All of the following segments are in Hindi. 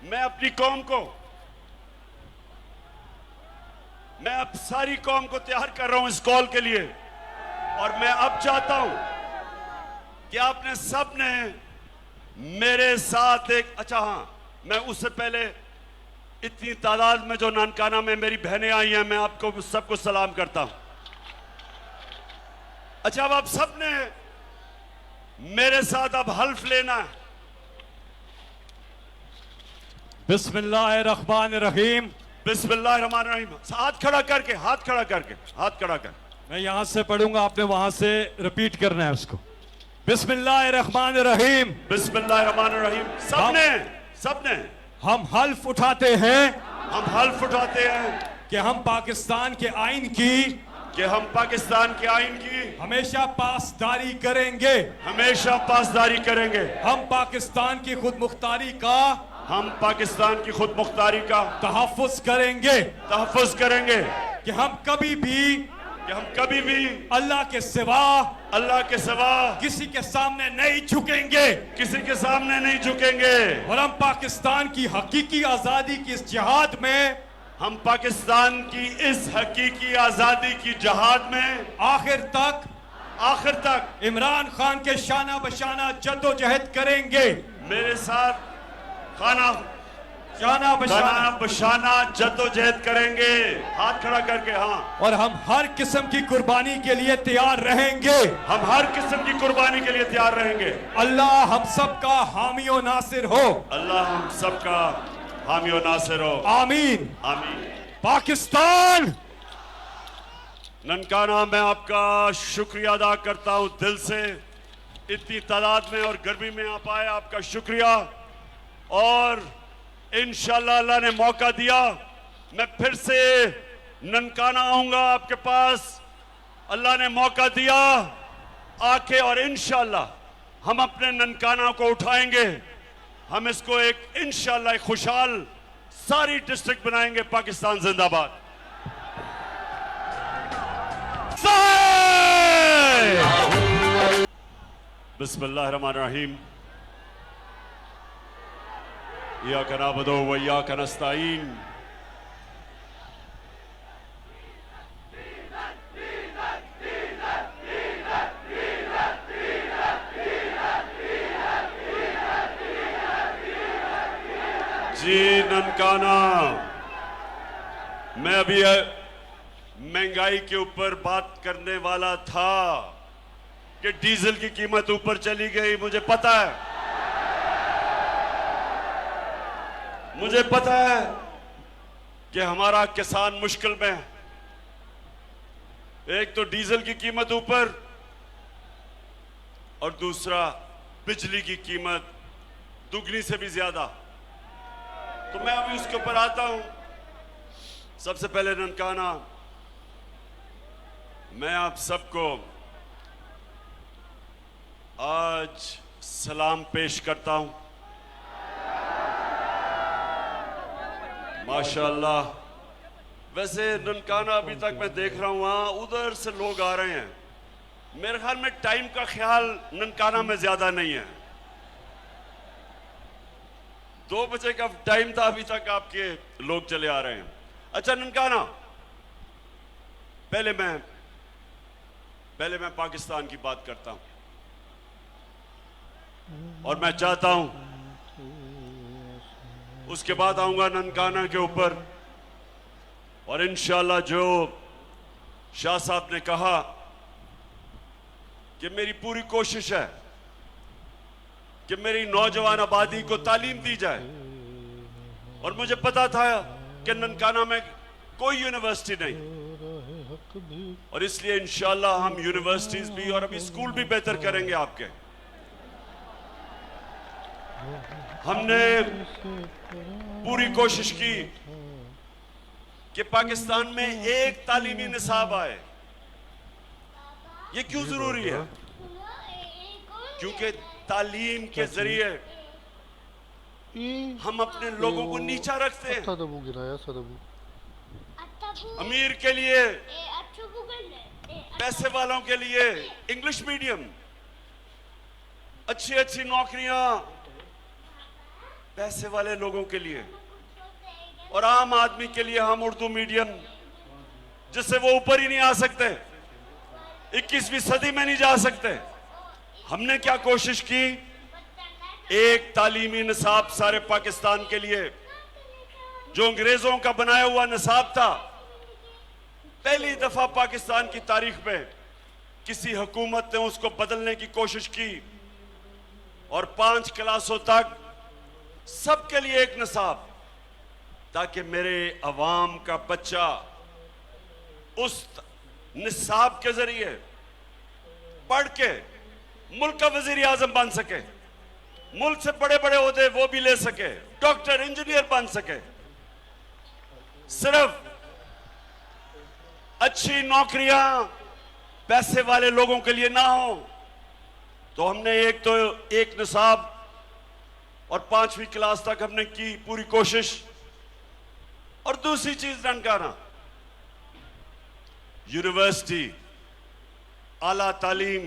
मैं अपनी कौम को, मैं अब सारी कौम को तैयार कर रहा हूं इस कॉल के लिए। और मैं अब चाहता हूं कि आपने सब ने मेरे साथ एक, अच्छा हाँ, मैं उससे पहले इतनी तादाद में जो ननकाना में मेरी बहनें आई हैं, मैं आपको सबको सलाम करता हूं। अच्छा, अब आप सब ने मेरे साथ अब हल्फ लेना है। बिस्मिल्लाहिर्रहमानिर्रहीम। बिस्मिल्लाहिर्रहमानिर्रहीम। हाथ खड़ा करके, हाथ खड़ा करके, हाथ खड़ा कर। मैं यहां से पढ़ूंगा, आपने वहां से रिपीट करना है उसको। बिस्मिल्लाहिर्रहमानिर्रहीम। बिस्मिल्लाहिर्रहमानिर्रहीम। सबने सबने हम हल्फ उठाते हैं हम हल्फ उठाते हैं कि हम पाकिस्तान के आइन की हम पाकिस्तान के आइन की हमेशा पासदारी करेंगे। हमेशा पासदारी करेंगे। हम पाकिस्तान की खुद मुख्तारी का हम पाकिस्तान की खुद मुख्तारी का तहफ़्फ़ुज़ करेंगे। तहफ़्फ़ुज़ करेंगे कि हम कभी भी अल्लाह के सिवा किसी के सामने नहीं झुकेंगे। किसी के सामने नहीं झुकेंगे। और हम पाकिस्तान की हकीकी आजादी की इस जिहाद में, हम पाकिस्तान की इस हकीकी आजादी की जहाद में आखिर तक इमरान खान के शाना बशाना जद्दोजहद करेंगे। मेरे साथ शाना बशाना जद्दोजहद करेंगे। हाथ खड़ा करके। हाँ। और हम हर किस्म की कुर्बानी के लिए तैयार रहेंगे। हम हर किस्म की कुर्बानी के लिए तैयार रहेंगे। अल्लाह हम सब का हामी और नासिर हो। अल्लाह हम सब का हामी और नासिर हो। आमीन आमीन। पाकिस्तान। ननकाना, मैं आपका शुक्रिया अदा करता हूं दिल से। इतनी तादाद में और गर्मी में आप आए, आपका शुक्रिया। और इंशाल्लाह अल्लाह ने मौका दिया, मैं फिर से ननकाना आऊंगा आपके पास। अल्लाह ने मौका दिया आके, और इंशाल्लाह हम अपने ननकाना को उठाएंगे। हम इसको एक इंशाल्लाह एक खुशहाल सारी डिस्ट्रिक्ट बनाएंगे। पाकिस्तान जिंदाबाद। बिस्मिल्लाहिर्रहमानिर्रहीम। इय्याका नअबुदु व इय्याका नस्तईन। जी ननकाना, मैं अभी महंगाई के ऊपर बात करने वाला था कि डीजल की कीमत ऊपर चली गई। मुझे पता है कि हमारा किसान मुश्किल में है। एक तो डीजल की कीमत ऊपर, और दूसरा बिजली की कीमत दुगनी से भी ज्यादा। तो मैं अभी उसके ऊपर आता हूं। सबसे पहले ननकाना, मैं आप सबको आज सलाम पेश करता हूं। माशाअल्लाह। वैसे ननकाना अभी तक मैं देख रहा हूं, वहां उधर से लोग आ रहे हैं। मेरे ख्याल में टाइम का ख्याल ननकाना में ज्यादा नहीं है। 2 बजे का टाइम था, अभी तक आपके लोग चले आ रहे हैं। अच्छा ननकाना, पहले मैं पाकिस्तान की बात करता हूं। और मैं चाहता हूं उसके बाद आऊंगा ननकाना के ऊपर। और इंशाल्लाह जो शाह साहब ने कहा कि मेरी पूरी कोशिश है कि मेरी नौजवान आबादी को तालीम दी जाए। और मुझे पता था कि ननकाना में कोई यूनिवर्सिटी नहीं, और इसलिए इंशाल्लाह हम यूनिवर्सिटीज भी और अभी स्कूल भी बेहतर करेंगे आपके। हमने पूरी कोशिश की कि पाकिस्तान में एक तालीमी निसाब आए। ये क्यों जरूरी है? क्योंकि तालीम के जरिए हम अपने लोगों को नीचा रखते हैं। अमीर के लिए, पैसे वालों के लिए इंग्लिश मीडियम, अच्छी अच्छी नौकरियां, पैसे वाले लोगों के लिए और आम आदमी के लिए हम उर्दू मीडियम जिससे वो ऊपर ही नहीं आ सकते, 21वीं सदी में नहीं जा सकते। हमने क्या कोशिश की, एक तालीमी निसाब सारे पाकिस्तान के लिए, जो अंग्रेजों का बनाया हुआ निसाब था। पहली दफा पाकिस्तान की तारीख में किसी हुकूमत ने उसको बदलने की कोशिश की और 5 क्लासों तक सबके लिए एक निसाब, ताकि मेरे अवाम का बच्चा उस निसाब के जरिए पढ़ के मुल्क का वजीर आजम बन सके, मुल्क से बड़े बड़े ओहदे वो भी ले सके, डॉक्टर इंजीनियर बन सके। सिर्फ अच्छी नौकरियां पैसे वाले लोगों के लिए ना हो, तो हमने एक निसाब और 5वीं क्लास तक हमने की पूरी कोशिश। और दूसरी चीज ननकाना, यूनिवर्सिटी, आला तालीम।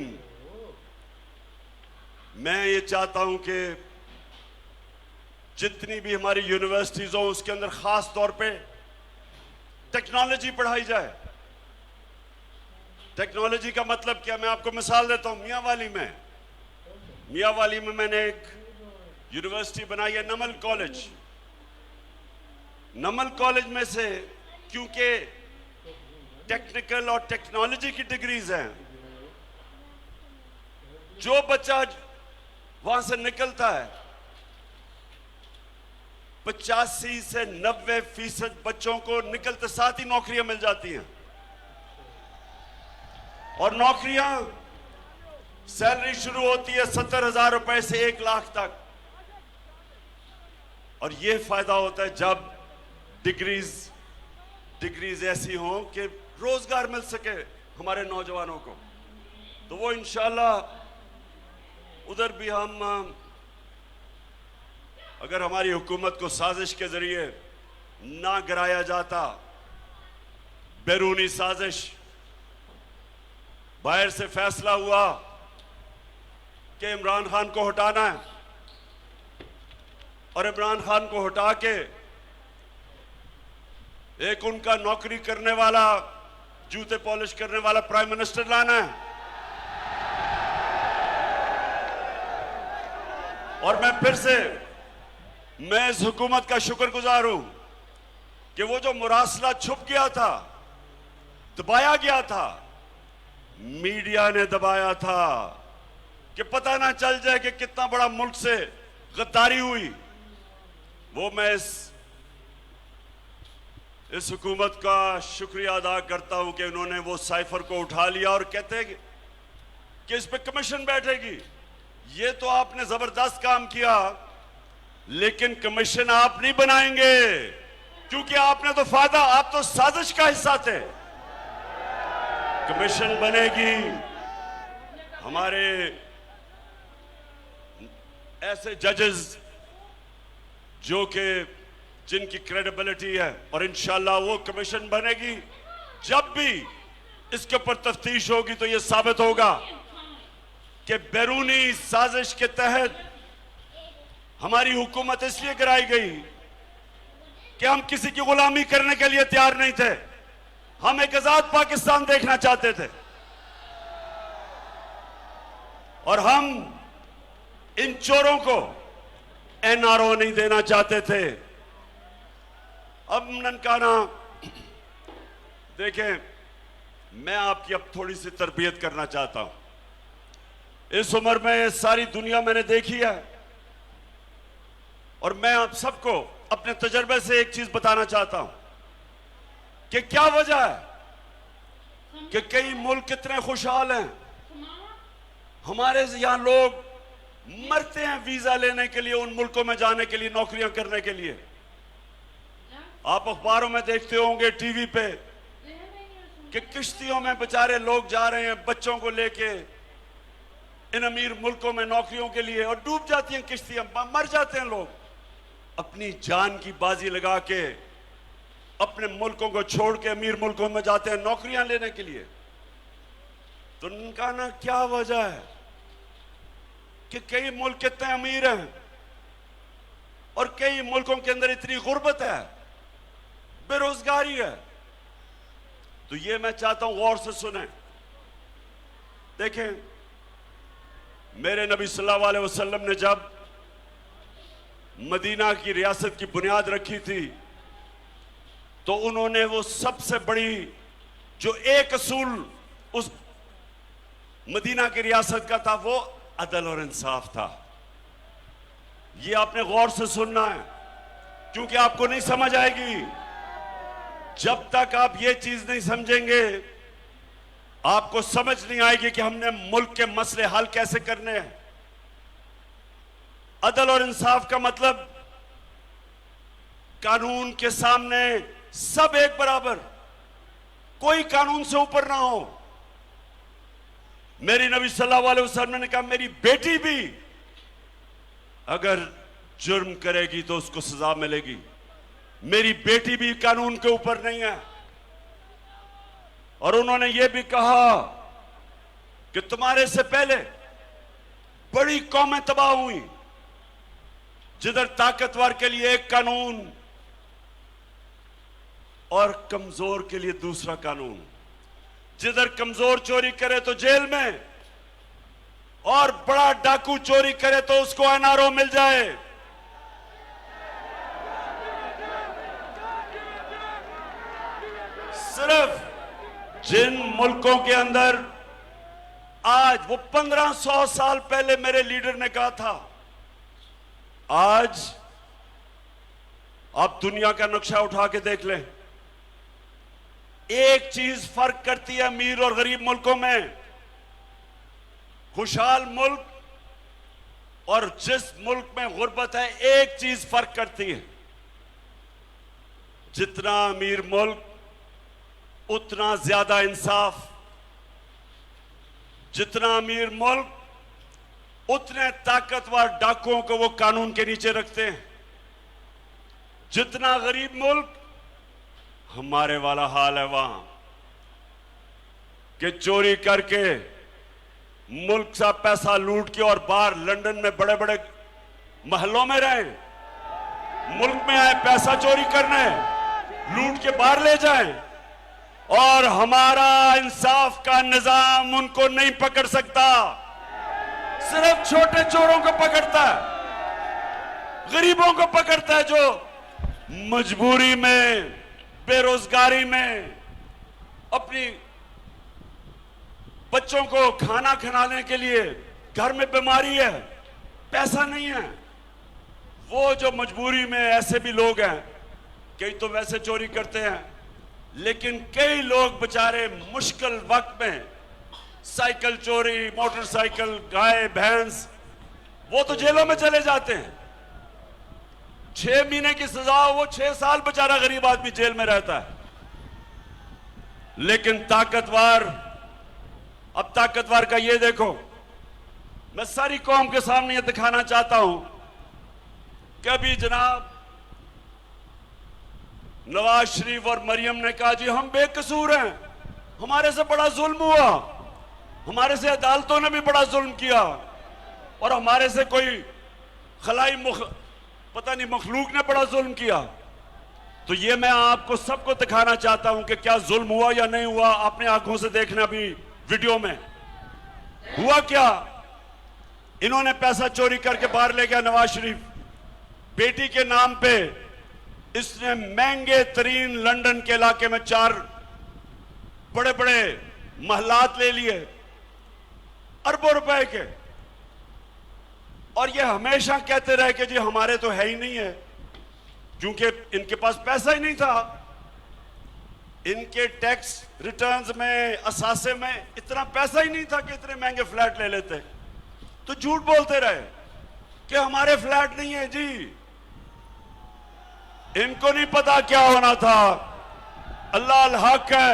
मैं ये चाहता हूं कि जितनी भी हमारी यूनिवर्सिटीज हो उसके अंदर खास तौर पे टेक्नोलॉजी पढ़ाई जाए। टेक्नोलॉजी का मतलब क्या, मैं आपको मिसाल देता हूं। मियांवाली में मैंने एक यूनिवर्सिटी बनाई है, नमल कॉलेज। नमल कॉलेज में से क्योंकि टेक्निकल और टेक्नोलॉजी की डिग्रीज हैं, जो बच्चा वहां से निकलता है 85 से 90% बच्चों को निकलते साथ ही नौकरियां मिल जाती हैं। और नौकरियां सैलरी शुरू होती है 70,000 रुपए से 1 लाख तक। और यह फायदा होता है जब डिग्रीज ऐसी हों कि रोजगार मिल सके हमारे नौजवानों को। तो वो इंशाल्लाह उधर भी हम, अगर हमारी हुकूमत को साजिश के जरिए ना गिराया जाता, बैरूनी साजिश, बाहर से फैसला हुआ कि इमरान खान को हटाना है और इमरान खान को हटा के एक उनका नौकरी करने वाला, जूते पॉलिश करने वाला प्राइम मिनिस्टर लाना है। और मैं फिर से इस हुकूमत का शुक्रगुजार हूं कि वो जो मुरासला छुप गया था, दबाया गया था, मीडिया ने दबाया था कि पता ना चल जाए कि कितना बड़ा मुल्क से गद्दारी हुई, वो मैं इस हुकूमत का शुक्रिया अदा करता हूं कि उन्होंने वो साइफर को उठा लिया और कहते हैं कि इस पे कमीशन बैठेगी। ये तो आपने जबरदस्त काम किया, लेकिन कमीशन आप नहीं बनाएंगे, क्योंकि आपने तो फायदा, आप तो साजिश का हिस्सा थे। कमीशन बनेगी हमारे ऐसे जजेस जो कि जिनकी क्रेडिबिलिटी है, और इंशाल्लाह वो कमीशन बनेगी। जब भी इसके ऊपर तफ्तीश होगी तो ये साबित होगा कि बैरूनी साजिश के तहत हमारी हुकूमत इसलिए गिराई गई कि हम किसी की गुलामी करने के लिए तैयार नहीं थे। हम एक आजाद पाकिस्तान देखना चाहते थे और हम इन चोरों को एनआरओ नहीं देना चाहते थे। अब ननकाना देखें, मैं आपकी अब थोड़ी सी तरबियत करना चाहता हूं। इस उम्र में सारी दुनिया मैंने देखी है और मैं आप सबको अपने तजर्बे से एक चीज बताना चाहता हूं कि क्या वजह है कि कई मुल्क कितने खुशहाल हैं, हमारे यहां लोग मरते हैं वीजा लेने के लिए, उन मुल्कों में जाने के लिए, नौकरियां करने के लिए। आप अखबारों में देखते होंगे, टीवी पे, कि किश्तियों में बेचारे लोग जा रहे हैं बच्चों को लेके इन अमीर मुल्कों में नौकरियों के लिए, और डूब जाती हैं किश्तियां, मर जाते हैं लोग। अपनी जान की बाजी लगा के अपने मुल्कों को छोड़ के अमीर मुल्कों में जाते हैं नौकरियां लेने के लिए। तो उनका ना क्या वजह है कि कई मुल्क कितने अमीर हैं और कई मुल्कों के अंदर इतनी गुर्बत है, बेरोजगारी है। तो ये मैं चाहता हूं गौर से सुने। देखें, मेरे नबी सल्लल्लाहु अलैहि वसल्लम ने जब मदीना की रियासत की बुनियाद रखी थी तो उन्होंने वो सबसे बड़ी जो एक असूल उस मदीना की रियासत का था वो अदल और इंसाफ था। ये आपने गौर से सुनना है, क्योंकि आपको नहीं समझ आएगी जब तक आप ये चीज नहीं समझेंगे। आपको समझ नहीं आएगी कि हमने मुल्क के मसले हल कैसे करने हैं। अदल और इंसाफ का मतलब कानून के सामने सब एक बराबर, कोई कानून से ऊपर ना हो। मेरी नबी सल्लल्लाहु अलैहि वसल्लम ने कहा, मेरी बेटी भी अगर जुर्म करेगी तो उसको सजा मिलेगी। मेरी बेटी भी कानून के ऊपर नहीं है। और उन्होंने यह भी कहा कि तुम्हारे से पहले बड़ी कौमें तबाह हुई, जिधर ताकतवर के लिए एक कानून और कमजोर के लिए दूसरा कानून। जिधर कमजोर चोरी करे तो जेल में, और बड़ा डाकू चोरी करे तो उसको एनआरओ मिल जाए। सिर्फ जिन मुल्कों के अंदर आज वो 1500 साल पहले मेरे लीडर ने कहा था, आज आप दुनिया का नक्शा उठा के देख लें, एक चीज फर्क करती है अमीर और गरीब मुल्कों में। खुशहाल मुल्क और जिस मुल्क में गुर्बत है, एक चीज फर्क करती है, जितना अमीर मुल्क उतना ज्यादा इंसाफ, जितना अमीर मुल्क उतने ताकतवर डाकुओं को वो कानून के नीचे रखते हैं। जितना गरीब मुल्क, हमारे वाला हाल है वहां कि चोरी करके मुल्क से पैसा लूट के और बाहर लंदन में बड़े बड़े महलों में रहे, मुल्क में आए पैसा चोरी करने, लूट के बाहर ले जाएं, और हमारा इंसाफ का निजाम उनको नहीं पकड़ सकता। सिर्फ छोटे चोरों को पकड़ता है, गरीबों को पकड़ता है, जो मजबूरी में, बेरोजगारी में अपनी बच्चों को खाना खिलाने के लिए, घर में बीमारी है, पैसा नहीं है, वो जो मजबूरी में, ऐसे भी लोग हैं, कई तो वैसे चोरी करते हैं, लेकिन कई लोग बेचारे मुश्किल वक्त में साइकिल चोरी, मोटरसाइकिल, गाय भैंस, वो तो जेलों में चले जाते हैं। 6 महीने की सजा, वो 6 साल बेचारा गरीब आदमी जेल में रहता है। लेकिन ताकतवर, अब ताकतवर का ये देखो, मैं सारी कौम के सामने ये दिखाना चाहता हूं कि अभी जनाब नवाज शरीफ और मरियम ने कहा, जी हम बेकसूर हैं, हमारे से बड़ा जुल्म हुआ, हमारे से अदालतों ने भी बड़ा जुल्म किया, और हमारे से कोई खलाई पता नहीं मखलूक ने बड़ा जुल्म किया। तो ये मैं आपको सबको दिखाना चाहता हूं कि क्या जुल्म हुआ या नहीं हुआ। अपने आंखों से देखना भी वीडियो में हुआ क्या। इन्होंने पैसा चोरी करके बाहर ले गया नवाज शरीफ, बेटी के नाम पे इसने महंगे तरीन लंदन के इलाके में 4 बड़े बड़े महलात ले लिए, अरबों रुपए के, और ये हमेशा कहते रहे कि जी हमारे तो है ही नहीं है, क्योंकि इनके पास पैसा ही नहीं था। इनके टैक्स रिटर्न्स में, असासे में इतना पैसा ही नहीं था कि इतने महंगे फ्लैट ले लेते। तो झूठ बोलते रहे कि हमारे फ्लैट नहीं है जी। इनको नहीं पता क्या होना था। अल्लाह अल हक है,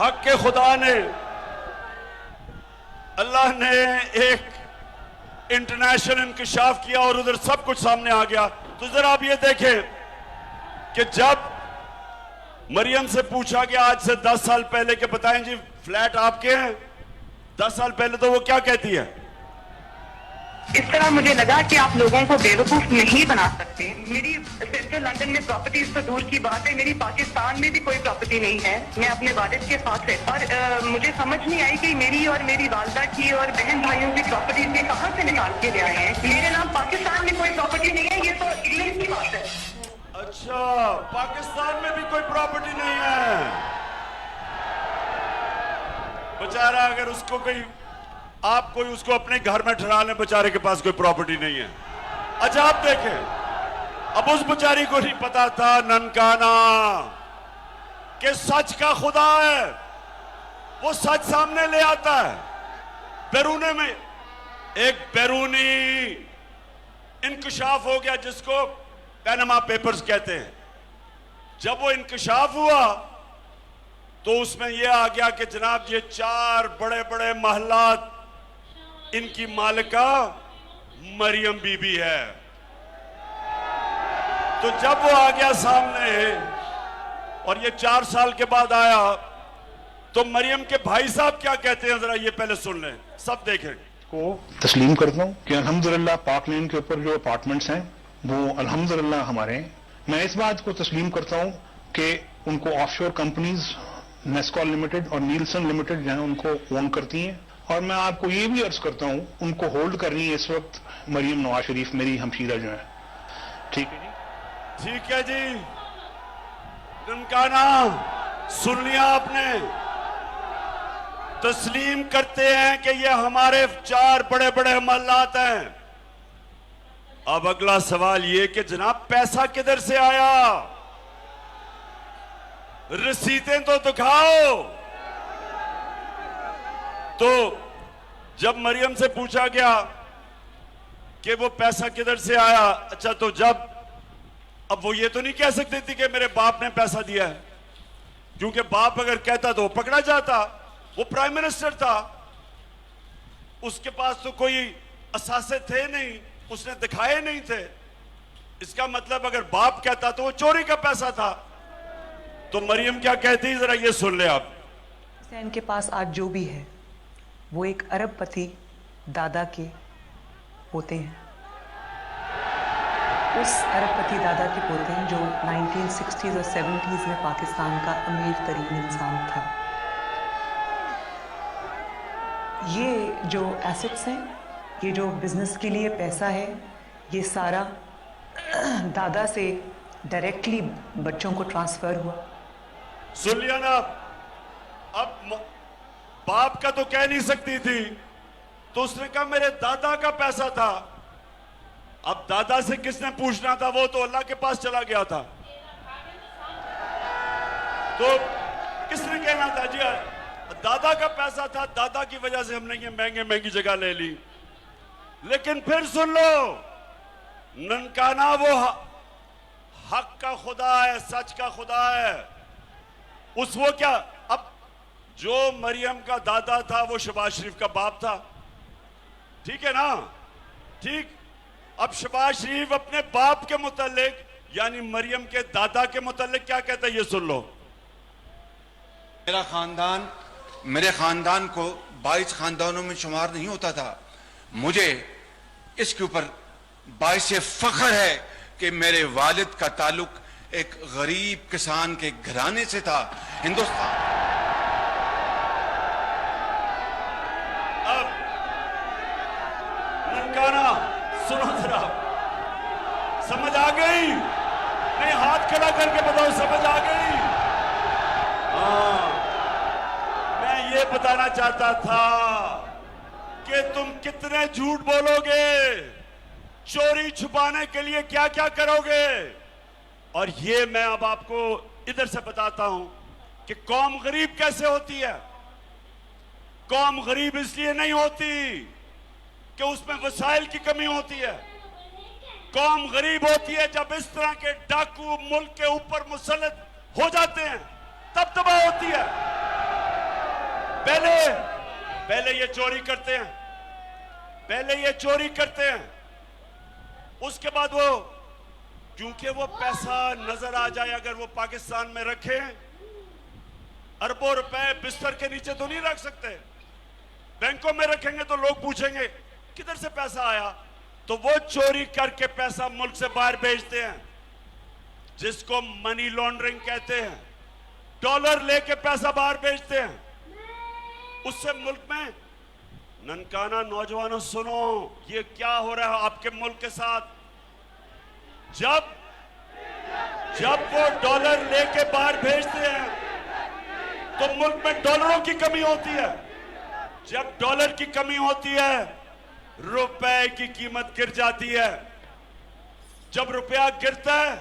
हक के खुदा ने, अल्लाह ने एक इंटरनेशनल इंकशाफ किया और उधर सब कुछ सामने आ गया। तो जरा आप ये देखें कि जब मरियम से पूछा गया आज से 10 साल पहले के बताएं जी फ्लैट आपके हैं, 10 साल पहले तो वो क्या कहती है, इस तरह मुझे लगा कि आप लोगों को बेवकूफ नहीं बना सकते। मेरी सिर्फ लंदन में प्रॉपर्टीज तो दूर की बात है, मेरी पाकिस्तान में भी कोई प्रॉपर्टी नहीं है। मैं अपने वालिद के साथ रहती और मुझे समझ नहीं आई कि मेरी और मेरी वालदा की और बहन भाइयों की प्रॉपर्टीज ये कहाँ से निकाल के ले आए हैं। मेरे नाम पाकिस्तान में कोई प्रॉपर्टी नहीं है, ये तो इंग्लैंड की बात है। अच्छा, पाकिस्तान में भी कोई प्रॉपर्टी नहीं है। बेचारा अगर उसको कोई आप कोई उसको अपने घर में ठहरा लें, बेचारे के पास कोई प्रॉपर्टी नहीं है। अच्छा आप देखें, अब उस बेचारी को नहीं पता था ननकाना कि सच का खुदा है, वो सच सामने ले आता है। बैरूने में एक बैरूनी इंकशाफ हो गया जिसको पैनामा पेपर्स कहते हैं। जब वो इंकशाफ हुआ तो उसमें यह आ गया कि जनाब ये 4 बड़े बड़े महलात इनकी मालिका मरियम बीबी है। तो जब वो आ गया सामने और ये 4 साल के बाद आया तो मरियम के भाई साहब क्या कहते हैं, जरा ये पहले सुन लें, सब देखें। को तस्लीम करता हूँ कि अल्हम्दुलिल्लाह पाक लेन के ऊपर जो अपार्टमेंट्स हैं वो अल्हम्दुलिल्लाह हमारे हैं। मैं इस बात को तस्लीम करता हूँ कि उनको ऑफशोर कंपनीज नेस्कॉल लिमिटेड और नीलसन लिमिटेड जो है उनको ओन करती हैं। और मैं आपको ये भी अर्ज करता हूँ उनको होल्ड कर रही है इस वक्त मरियम नवाज शरीफ, मेरी हमशीरा जो है। ठीक है जी, ठीक है जी। ननकाना सुन लिया आपने, तस्लीम करते हैं कि ये हमारे 4 बड़े बड़े महलात हैं। अब अगला सवाल ये कि जनाब पैसा किधर से आया, रसीदें तो दिखाओ। तो जब मरियम से पूछा गया कि वो पैसा किधर से आया, अच्छा तो जब अब वो ये तो नहीं कह सकती थी कि मेरे बाप ने पैसा दिया है, क्योंकि बाप अगर कहता तो वो पकड़ा जाता। वो प्राइम मिनिस्टर था, उसके पास तो कोई असासे थे नहीं, उसने दिखाए नहीं थे। इसका मतलब अगर बाप कहता तो वो चोरी का पैसा था। तो मरियम क्या कहती, जरा ये सुन ले आप। हुसैन के पास आज जो भी है वो एक अरबपति दादा के पोते हैं। उस अरबपति दादा के पोते हैं जो 1960s और 70s में पाकिस्तान का अमीर तरीन इंसान था। ये जो एसेट्स हैं, ये जो बिजनेस के लिए पैसा है, ये सारा दादा से डायरेक्टली बच्चों को ट्रांसफर हुआ। सुन लिया ना। अब बाप का तो कह नहीं सकती थी, तो उसने कहा मेरे दादा का पैसा था। अब दादा से किसने पूछना था, वो तो अल्लाह के पास चला गया था। तो किसने कहना था जी दादा का पैसा था, दादा की वजह से हमने ये महंगी जगह ले ली। लेकिन फिर सुन लो, ननकाना वो हक का खुदा है, सच का खुदा है। उस वो क्या, अब जो मरियम का दादा था वो शहबाज शरीफ का बाप था, ठीक है ना। ठीक, अब शहबाज शरीफ अपने बाप के मुतालिक यानी मरियम के दादा के मुतालिक क्या कहता है, ये सुन लो। मेरे खानदान को 22 खानदानों में शुमार नहीं होता था। मुझे इसके ऊपर बाइस फख्र है कि मेरे वालिद का ताल्लुक एक गरीब किसान के घराने से था। हिंदुस्तान अब ननकाना सुनो जरा, समझ आ गई? नहीं, हाथ खड़ा करके बताओ, समझ आ गई? हाँ, मैं ये बताना चाहता था कि तुम कितने झूठ बोलोगे, चोरी छुपाने के लिए क्या क्या करोगे। और ये मैं अब आपको इधर से बताता हूं कि कौम गरीब कैसे होती है। कौम गरीब इसलिए नहीं होती कि उसमें वसाइल की कमी होती है। कौम गरीब होती है जब इस तरह के डाकू मुल्क के ऊपर मुसल्लत हो जाते हैं, तब तबाह होती है। पहले ये चोरी करते हैं, उसके बाद वो, क्योंकि वो पैसा नजर आ जाए, अगर वो पाकिस्तान में रखे, अरबों रुपए बिस्तर के नीचे तो नहीं रख सकते। बैंकों में रखेंगे तो लोग पूछेंगे किधर से पैसा आया? तो वो चोरी करके पैसा मुल्क से बाहर भेजते हैं, जिसको मनी लॉन्ड्रिंग कहते हैं। डॉलर लेके पैसा बाहर भेजते हैं, उससे मुल्क में ननकाना नौजवानों सुनो, ये क्या हो रहा है आपके मुल्क के साथ? जब वो डॉलर लेके बाहर भेजते हैं तो मुल्क में डॉलरों की कमी होती है। जब डॉलर की कमी होती है, रुपए की कीमत गिर जाती है। जब रुपया गिरता है,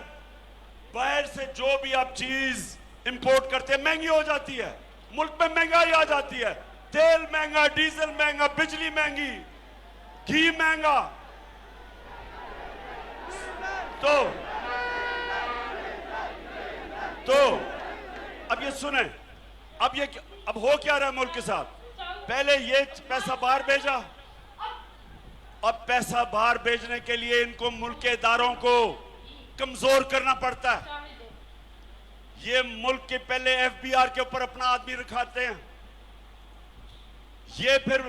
बाहर से जो भी आप चीज इंपोर्ट करते हैं महंगी हो जाती है, मुल्क में महंगाई आ जाती है। तेल महंगा, डीजल महंगा, बिजली महंगी, घी महंगा। तो अब ये सुने, अब हो क्या रहा है मुल्क के साथ? पहले ये पैसा बाहर भेजा, अब पैसा बाहर भेजने के लिए इनको मुल्क के इदारों को कमजोर करना पड़ता है। ये मुल्क के पहले एफबीआर के ऊपर अपना आदमी रखाते हैं, ये फिर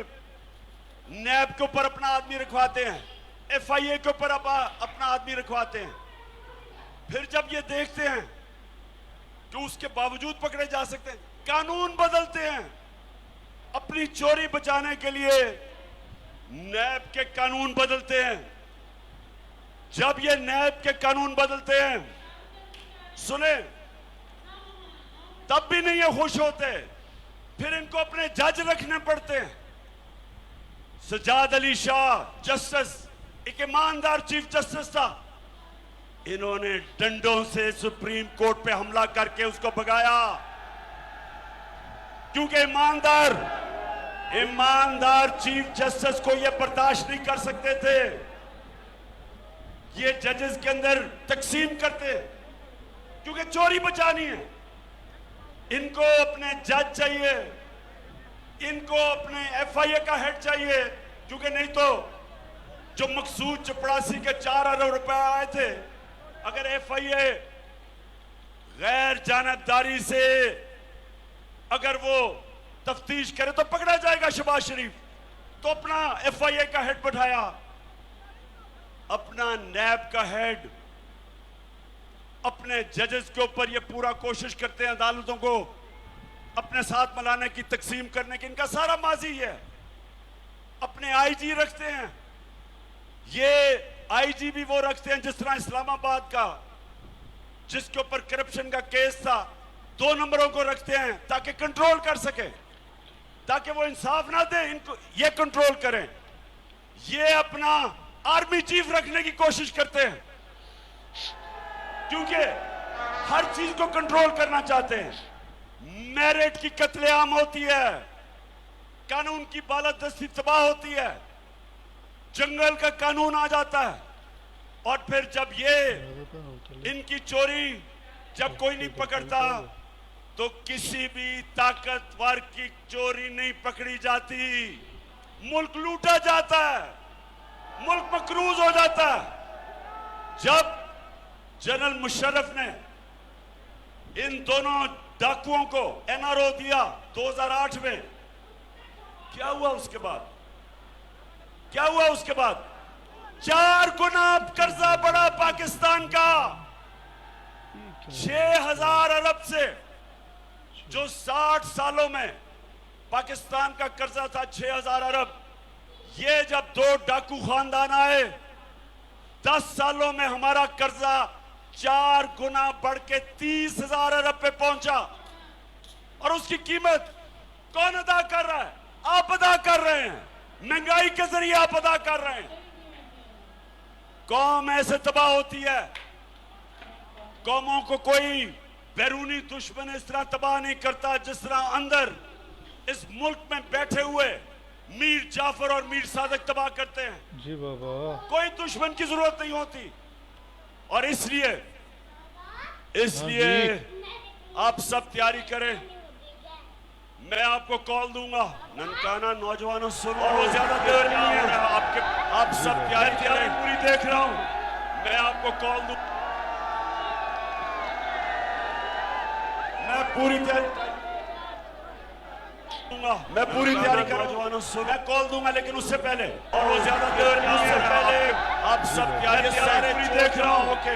नैब के ऊपर अपना आदमी रखवाते हैं, एफआईए के ऊपर अपना आदमी रखवाते हैं। फिर जब ये देखते हैं कि उसके बावजूद पकड़े जा सकते हैं, कानून बदलते हैं अपनी चोरी बचाने के लिए। नैब के कानून बदलते हैं। जब ये नैब के कानून बदलते हैं, सुने, तब भी नहीं ये खुश होते, फिर इनको अपने जज रखने पड़ते हैं। सजाद अली शाह जस्टिस, एक ईमानदार चीफ जस्टिस था, इन्होंने डंडों से सुप्रीम कोर्ट पे हमला करके उसको भगाया, क्योंकि ईमानदार चीफ जस्टिस को यह बर्दाश्त नहीं कर सकते थे ये जजेस के अंदर तकसीम करते, क्योंकि चोरी बचानी है। इनको अपने जज चाहिए, इनको अपने एफआईए का हेड चाहिए, क्योंकि नहीं तो जो मकसूद चपड़ासी के 4 अरब रुपए आए थे, अगर एफआईए गैर जानबदारी से अगर वो तफ्तीश करे तो पकड़ा जाएगा शहबाज शरीफ। तो अपना एफआईए का हेड बैठाया, अपना नैब का हेड, अपने जजेस के ऊपर ये पूरा कोशिश करते हैं अदालतों को अपने साथ मिलाने की, तकसीम करने की। इनका सारा माजी है। अपने आईजी रखते हैं, ये आईजी भी वो रखते हैं जिस तरह इस्लामाबाद का, जिसके ऊपर करप्शन का केस था, 2 नंबरों को रखते हैं ताकि कंट्रोल कर सके, ताकि वो इंसाफ ना दे, इनको ये कंट्रोल करें। ये अपना आर्मी चीफ रखने की कोशिश करते हैं, क्योंकि हर चीज को कंट्रोल करना चाहते हैं। मेरिट की कत्लेआम होती है, कानून की बालादस्ती तबाह होती है, जंगल का कानून आ जाता है, और फिर जब ये इनकी चोरी जब कोई नहीं पकड़ता तो किसी भी ताकतवर की चोरी नहीं पकड़ी जाती, मुल्क लूटा जाता है, मुल्क मकरूज हो जाता है। जब जनरल मुशर्रफ ने इन दोनों डाकुओं को एनआरओ दिया 2008 में, क्या हुआ उसके बाद? क्या हुआ उसके बाद? 4 गुना कर्जा बढ़ा पाकिस्तान का, 6000 अरब से, जो 60 सालों में पाकिस्तान का कर्जा था 6000 अरब, ये जब 2 डाकू खानदान आए, 10 सालों में हमारा कर्जा 4 गुना बढ़ के 30,000 अरब पे पहुंचा। और उसकी कीमत कौन अदा कर रहा है? आप अदा कर रहे हैं, महंगाई के जरिए आप अदा कर रहे हैं। कौम ऐसे तबाह होती है, कौमों को कोई बैरूनी दुश्मन इस तरह तबाह नहीं करता जिस तरह अंदर इस मुल्क में बैठे हुए मीर जाफर और मीर सादक तबाह करते हैं। जी बाबा, कोई दुश्मन की जरूरत नहीं होती। और इसलिए आप सब तैयारी करें, मैं आपको कॉल दूंगा। ननकाना नौजवानों सुनो, और ज्यादा देर नहीं है, आप सब तैयारी पूरी देख रहा हूं, मैं आपको कॉल दूं, मैं पूरी तैयारी मैं पूरी तैयारी कर रहा हूँ, मैं कॉल दूंगा, लेकिन उससे पहले और वो ज्यादा देर नहीं, उससे पहले आप सब तैयारी देख रहा हूँ। ओके,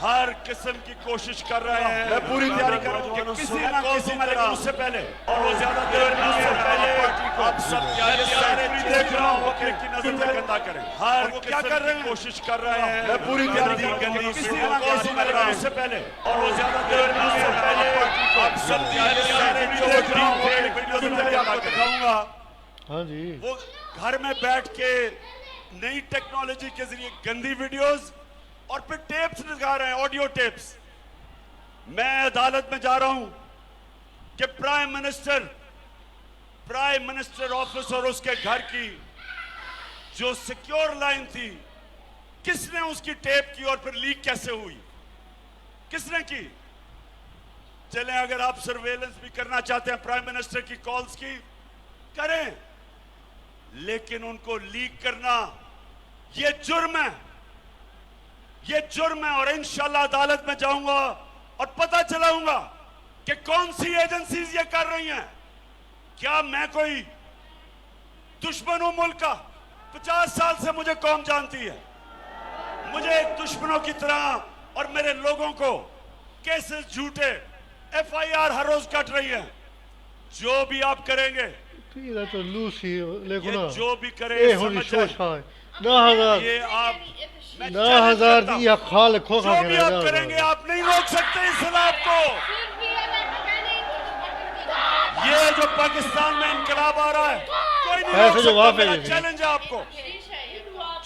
हर किस्म की कोशिश कर रहे हैं, मैं पूरी तैयारी कर रहा हूँ, किसी ना किसी तरह, उससे पहले और वो ज्यादा देर नहीं, उससे पहले आप सब तैयारी देख रहा हूँ की नजर में गंदा करें। हर क्या कर रहे हैं, कोशिश कर रहे हैं, मैं पूरी तैयारी गंदी किसी ना किसी तरह, उससे पहले और वो ज्यादा देर नहीं, उससे पहले आप सब तैयारी देख रहा हूँ की नजर में गंदा करें। हाँ जी, वो घर में बैठ के नई टेक्नोलॉजी के जरिए गंदी वीडियोस और फिर टेप्स दिखा रहे हैं, ऑडियो टेप्स। मैं अदालत में जा रहा हूं कि प्राइम मिनिस्टर ऑफिस और उसके घर की जो सिक्योर लाइन थी, किसने उसकी टेप की और फिर लीक कैसे हुई, किसने की? चलें, अगर आप सर्वेलेंस भी करना चाहते हैं प्राइम मिनिस्टर की कॉल्स की, करें, लेकिन उनको लीक करना यह जुर्म है, ये जुर्म है। और इंशाल्लाह अदालत में जाऊंगा और पता चलाऊंगा कि कौन सी एजेंसीज ये कर रही हैं। क्या मैं कोई दुश्मन हूं मुल्क का? 50 साल से मुझे कौम जानती है, मुझे दुश्मनों की तरह और मेरे लोगों को केसेस झूठे FIR हर रोज कट रही है। जो भी आप करेंगे, तो लूसी लेकिन ये जो भी करें समझ जाए, 10,000 ये आप 10,000 की या खाल खोखा जो भी आप करेंगे, आप नहीं रोक सकते इस इनकलाब को। ये जो पाकिस्तान में इनकलाब आ रहा है, कोई नहीं रोक सकता। मेरा चैलेंज है आपको,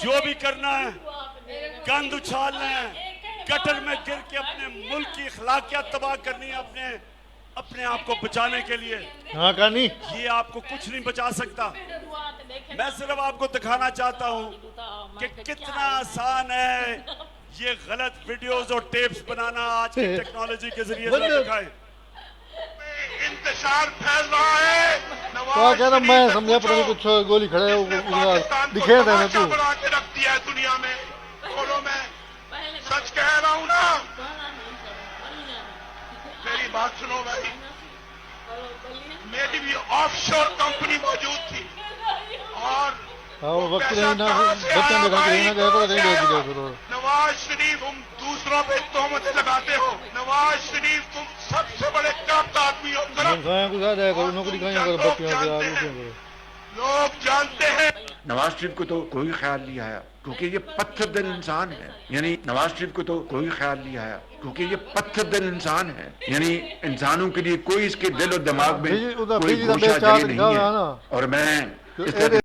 जो भी करना है, गंद उछालना है, गटर में गिर के अपने मुल्क की अखलाकियात तबाह करनी है, अपने आप को बचाने के लिए। हाँ कहानी, ये आपको कुछ नहीं बचा सकता। मैं सिर्फ आपको दिखाना चाहता हूं कि कितना आसान है ये गलत वीडियोस और टेप्स बनाना आज की टेक्नोलॉजी के जरिए से दिखाएं। इंतशार फैल रहा है। क्या कह रहा, मैं समझा पता नहीं कुछ गोली खड़े दिखे थे मैं तू बना के रख दिया है दुनिया में। बोलो, मैं सच कह रहा हूँ ना, मेरी बात सुनो भाई, मेरी भी ऑफशोर कंपनी मौजूद थी और वक्त बच्चन नवाज शरीफ, तुम दूसरों पे तोहमतें लगाते हो। नवाज शरीफ, तुम सबसे बड़े करप्ट आदमी हो। लोग जानते हैं। नवाज शरीफ को तो कोई ख्याल नहीं आया क्योंकि ये पत्थर दिल इंसान है। यानी नवाज शरीफ को तो कोई ख्याल नहीं आया क्योंकि ये पत्थर दिल इंसान है। यानी इंसानों के लिए कोई इसके दिल और दिमाग में कोई गोशा जगह नहीं है। और मैं